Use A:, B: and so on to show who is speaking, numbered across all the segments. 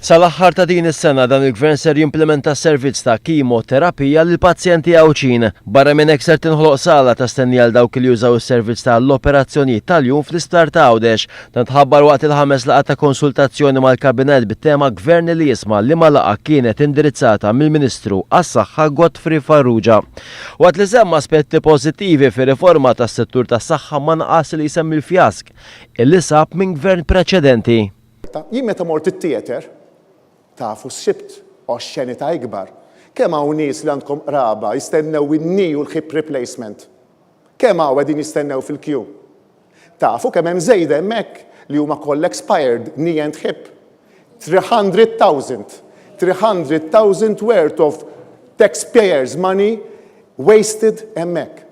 A: Sal-aħħar ta' din is-sena dan il-Gvern ser jimplementa s-servizz ta' kimoterapija lill-pazjenti għawċin. Barra minn hekk ser tinħoloq sala ta' stenni għal dawk li jużaw is-servizz tal-operazzjonijiet tal-jum fl-isptar ta' Għawdex. Dan tħabbar waqt il-ħames laqgħa ta' konsultazzjoni mal-Kabinet bit-tema Gvern li jisma' li ma laqgħa kienet indirizzata mill-Ministru għas-Saħħa Godfrey Farrugia. Waqt li semma aspetti pożittivi fir-riforma tas-settur tas-saħħa ma naqas li jsemmi l-fjask illi sab minn gvern preċedenti.
B: Jien meta mort it-theater tafu s-sibt 20 ta' ikbar. Kemm hawn nies li għandkom qraba jistennew in-knee u l-hip replacement. Kemm hawn qegħdin jistennew fil-queue. Tafu kemm hemm żejda hemmhekk li huma kollha expired knee and hip. 300,000 worth of taxpayers' money wasted hemmhekk.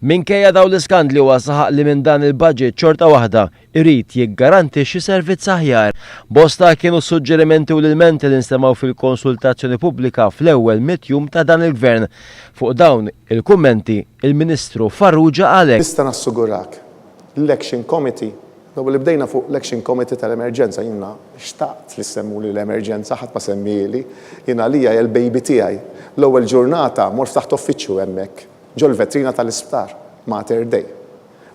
A: Minkejja daw l-iskandli huwa saħaq li minn dan il-budget xorta waħda irid jiggarantixxi servizz aħjar. Bosta kienu suġġerimenti u l-ilmenti li nstemaw fil-konsultazzjoni pubblika fl-ewwel mitjum ta' dan il-Gvern. Fuq dawn il-kummenti il-Ministru Farrugia għalek.
B: Nista' nassigurak l-Election Committee, dobu li bdejna fuq l-Election Committee tal-emerġenza jiena xtaqt li semmuli l-emerġenza ħadd ma semmili jiena lija l-baby tiegħi. L-ewwel ġurnata mor ftaħt uffiċċju hemmhekk. Ġol vetrina tal-isptar, Mater Dei,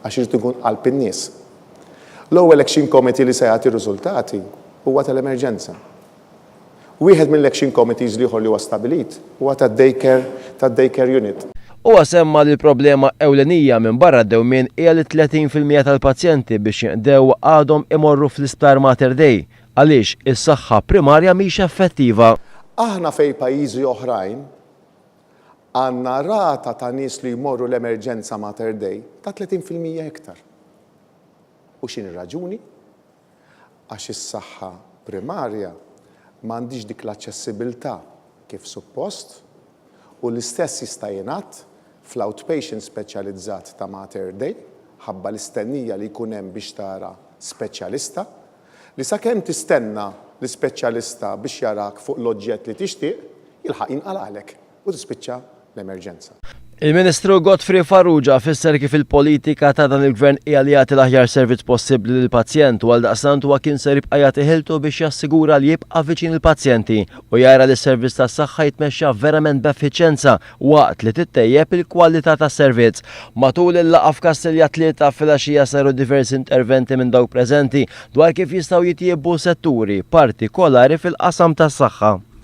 B: għax irid ikun qalb in-nies. L-ewwel Election Committee li se jagħti riżultati huwa tal-emerġenza. Wieħed mill-Election Committees li ieħor li huwa stabilit huwa tad-daycare unit.
A: Huwa semma li l-problema ewlenija minn barra d-dewmien hija li 30% tal-pazjenti biex jinqdew għadhom imorru fl-isptar Mater Dei għaliex is-saħħa primarja mhix effettiva.
B: Aħna fejn pajjiżi oħrajn għandna rata ta' nies li jmorru l-emerġenza Mater Dei ta' 30% iktar. U x'inhi raġuni? Għax is-saħħa primarja m'għandix dik l-aċċessibilità kif suppost u l-istess jista' jingħad fl-outpatient speċjalizzat ta' Mater Dei ħabba l-istennija li jkun hemm biex tara speċjalista li sakemm tistenna l-ispeċjalista biex jarak fuq l-oġġett li tixtieq jilħaq jinqalgħalek u tispiċċa l-emerġenza.
A: Il-Ministru Godfrey Farrugia fisser kif il-politika ta' dan il-Gvern hija li jagħti l-aħjar servizz possibbli lill-pazjent u għaldaqstant huwa kien ser jibqa' jagħti ħiltu biex jassigura li jibqa' viċin il-pazjenti u jara li s-servizz tas-saħħa jitmexxa verament b'effiċjenza waqt li tittejjeb il-kwalità tas-servizz. Matul il-laqgħa f'Kastilja Tlieta filgħaxija saru diversi interventi minn dawk preżenti dwar kif jistgħu jitjiebu setturi partikolari fil-qasam tas-saħħa.